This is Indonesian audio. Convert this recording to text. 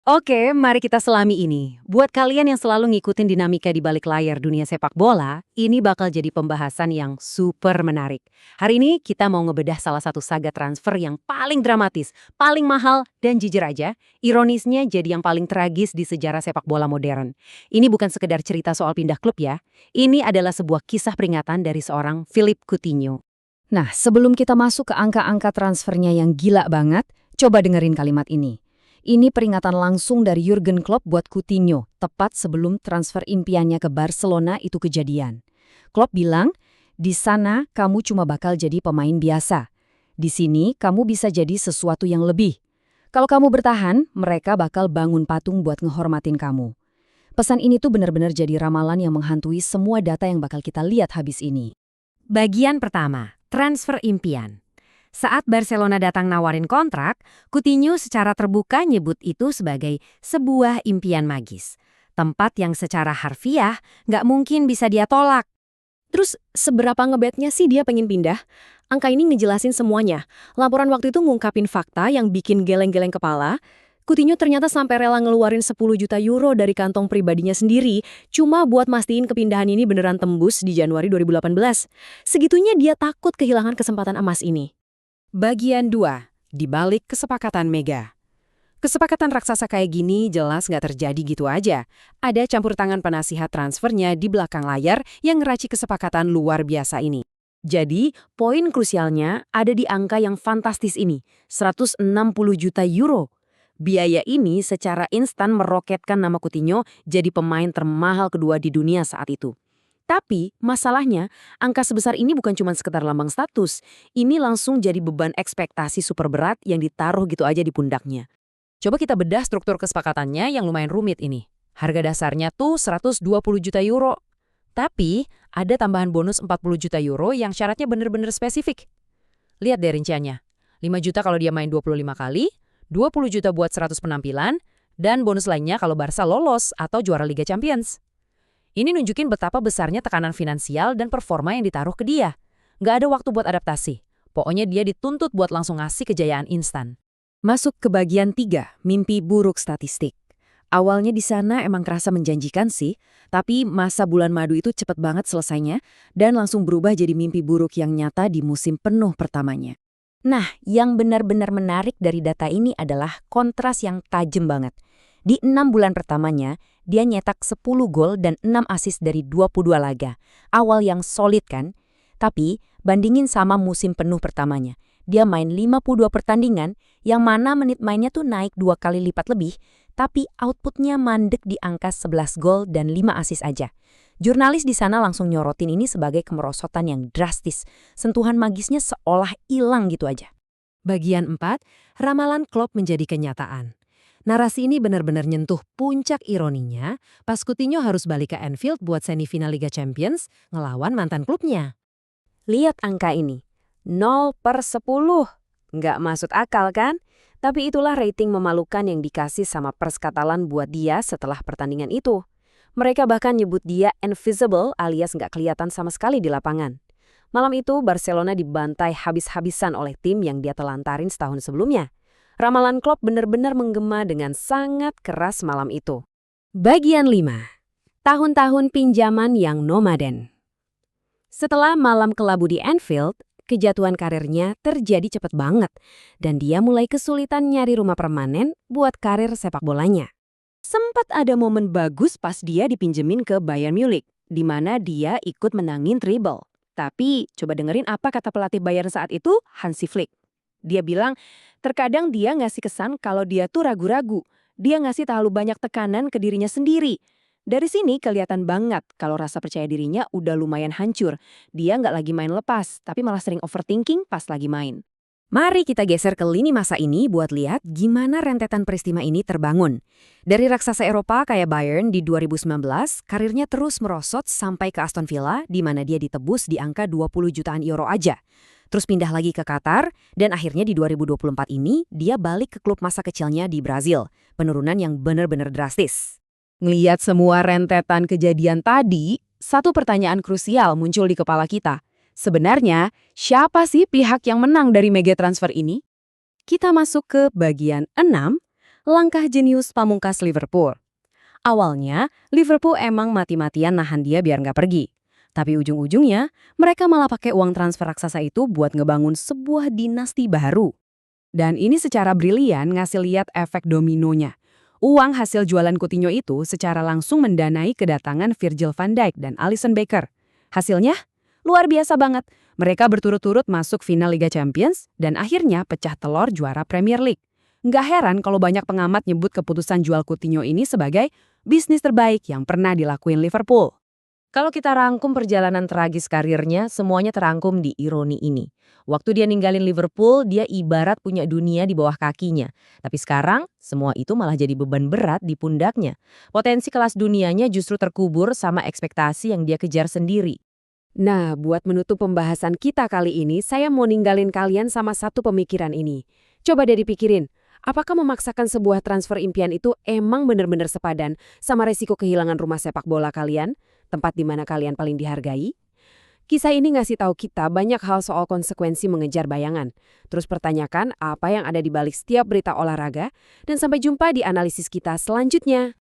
Oke, mari kita selami ini. Buat kalian yang selalu ngikutin dinamika di balik layar dunia sepak bola, ini bakal jadi pembahasan yang super menarik. Hari ini kita mau ngebedah salah satu saga transfer yang paling dramatis, paling mahal, dan jujur aja, ironisnya jadi yang paling tragis di sejarah sepak bola modern. Ini bukan sekedar cerita soal pindah klub ya, ini adalah sebuah kisah peringatan dari seorang Philippe Coutinho. Nah, sebelum kita masuk ke angka-angka transfernya yang gila banget, coba dengerin kalimat ini. Ini peringatan langsung dari Jurgen Klopp buat Coutinho, tepat sebelum transfer impiannya ke Barcelona itu kejadian. Klopp bilang, di sana kamu cuma bakal jadi pemain biasa. Di sini kamu bisa jadi sesuatu yang lebih. Kalau kamu bertahan, mereka bakal bangun patung buat ngehormatin kamu. Pesan ini tuh benar-benar jadi ramalan yang menghantui semua data yang bakal kita lihat habis ini. Bagian pertama, transfer impian. Saat Barcelona datang nawarin kontrak, Coutinho secara terbuka nyebut itu sebagai sebuah impian magis. Tempat yang secara harfiah nggak mungkin bisa dia tolak. Terus seberapa ngebetnya sih dia pengen pindah? Angka ini ngejelasin semuanya. Laporan waktu itu ngungkapin fakta yang bikin geleng-geleng kepala. Coutinho ternyata sampai rela ngeluarin 10 juta euro dari kantong pribadinya sendiri cuma buat mastiin kepindahan ini beneran tembus di Januari 2018. Segitunya dia takut kehilangan kesempatan emas ini. Bagian 2. Dibalik kesepakatan mega. Kesepakatan raksasa kayak gini jelas nggak terjadi gitu aja. Ada campur tangan penasihat transfernya di belakang layar yang ngeraci kesepakatan luar biasa ini. Jadi, poin krusialnya ada di angka yang fantastis ini, 160 juta euro. Biaya ini secara instan meroketkan nama Coutinho jadi pemain termahal kedua di dunia saat itu. Tapi, masalahnya, angka sebesar ini bukan cuma sekedar lambang status. Ini langsung jadi beban ekspektasi super berat yang ditaruh gitu aja di pundaknya. Coba kita bedah struktur kesepakatannya yang lumayan rumit ini. Harga dasarnya tuh 120 juta euro. Tapi, ada tambahan bonus 40 juta euro yang syaratnya bener-bener spesifik. Lihat deh rinciannya. 5 juta kalau dia main 25 kali, 20 juta buat 100 penampilan, dan bonus lainnya kalau Barca lolos atau juara Liga Champions. Ini nunjukin betapa besarnya tekanan finansial dan performa yang ditaruh ke dia. Nggak ada waktu buat adaptasi. Pokoknya dia dituntut buat langsung ngasih kejayaan instan. Masuk ke bagian 3, mimpi buruk statistik. Awalnya di sana emang kerasa menjanjikan sih, tapi masa bulan madu itu cepet banget selesainya dan langsung berubah jadi mimpi buruk yang nyata di musim penuh pertamanya. Nah, yang benar-benar menarik dari data ini adalah kontras yang tajam banget. Di 6 bulan pertamanya, dia nyetak 10 gol dan 6 assist dari 22 laga. Awal yang solid kan? Tapi, bandingin sama musim penuh pertamanya. Dia main 52 pertandingan, yang mana menit mainnya tuh naik 2 kali lipat lebih, tapi outputnya mandek di angka 11 gol dan 5 assist aja. Jurnalis di sana langsung nyorotin ini sebagai kemerosotan yang drastis. Sentuhan magisnya seolah hilang gitu aja. Bagian 4, ramalan Klopp menjadi kenyataan. Narasi ini benar-benar nyentuh puncak ironinya pas Coutinho harus balik ke Anfield buat semifinal Liga Champions ngelawan mantan klubnya. Lihat angka ini. 0/10. Nggak masuk akal kan? Tapi itulah rating memalukan yang dikasih sama Pers Katalan buat dia setelah pertandingan itu. Mereka bahkan nyebut dia invisible alias nggak kelihatan sama sekali di lapangan. Malam itu Barcelona dibantai habis-habisan oleh tim yang dia telantarin setahun sebelumnya. Ramalan Klopp benar-benar menggema dengan sangat keras malam itu. Bagian 5. Tahun-tahun pinjaman yang nomaden. Setelah malam kelabu di Anfield, kejatuhan karirnya terjadi cepat banget dan dia mulai kesulitan nyari rumah permanen buat karir sepak bolanya. Sempat ada momen bagus pas dia dipinjemin ke Bayern Munich, di mana dia ikut menangin treble. Tapi coba dengerin apa kata pelatih Bayern saat itu, Hansi Flick. Dia bilang, terkadang dia ngasih kesan kalau dia tuh ragu-ragu. Dia ngasih terlalu banyak tekanan ke dirinya sendiri. Dari sini kelihatan banget kalau rasa percaya dirinya udah lumayan hancur. Dia nggak lagi main lepas, tapi malah sering overthinking pas lagi main. Mari kita geser ke lini masa ini buat lihat gimana rentetan peristiwa ini terbangun. Dari raksasa Eropa kayak Bayern di 2019, karirnya terus merosot sampai ke Aston Villa di mana dia ditebus di angka 20 jutaan euro aja. Terus pindah lagi ke Qatar, dan akhirnya di 2024 ini dia balik ke klub masa kecilnya di Brazil. Penurunan yang benar-benar drastis. Ngeliat semua rentetan kejadian tadi, satu pertanyaan krusial muncul di kepala kita. Sebenarnya, siapa sih pihak yang menang dari mega transfer ini? Kita masuk ke bagian 6, langkah jenius pamungkas Liverpool. Awalnya, Liverpool emang mati-matian nahan dia biar nggak pergi. Tapi ujung-ujungnya, mereka malah pakai uang transfer raksasa itu buat ngebangun sebuah dinasti baru. Dan ini secara brilian ngasih lihat efek dominonya. Uang hasil jualan Coutinho itu secara langsung mendanai kedatangan Virgil van Dijk dan Alisson Becker. Hasilnya? Luar biasa banget. Mereka berturut-turut masuk final Liga Champions dan akhirnya pecah telur juara Premier League. Nggak heran kalau banyak pengamat nyebut keputusan jual Coutinho ini sebagai bisnis terbaik yang pernah dilakuin Liverpool. Kalau kita rangkum perjalanan tragis karirnya, semuanya terangkum di ironi ini. Waktu dia ninggalin Liverpool, dia ibarat punya dunia di bawah kakinya. Tapi sekarang, semua itu malah jadi beban berat di pundaknya. Potensi kelas dunianya justru terkubur sama ekspektasi yang dia kejar sendiri. Nah, buat menutup pembahasan kita kali ini, saya mau ninggalin kalian sama satu pemikiran ini. Coba deh dipikirin, apakah memaksakan sebuah transfer impian itu emang benar-benar sepadan sama resiko kehilangan rumah sepak bola kalian? Tempat di mana kalian paling dihargai? Kisah ini ngasih tahu kita banyak hal soal konsekuensi mengejar bayangan. Terus pertanyakan apa yang ada di balik setiap berita olahraga, dan sampai jumpa di analisis kita selanjutnya.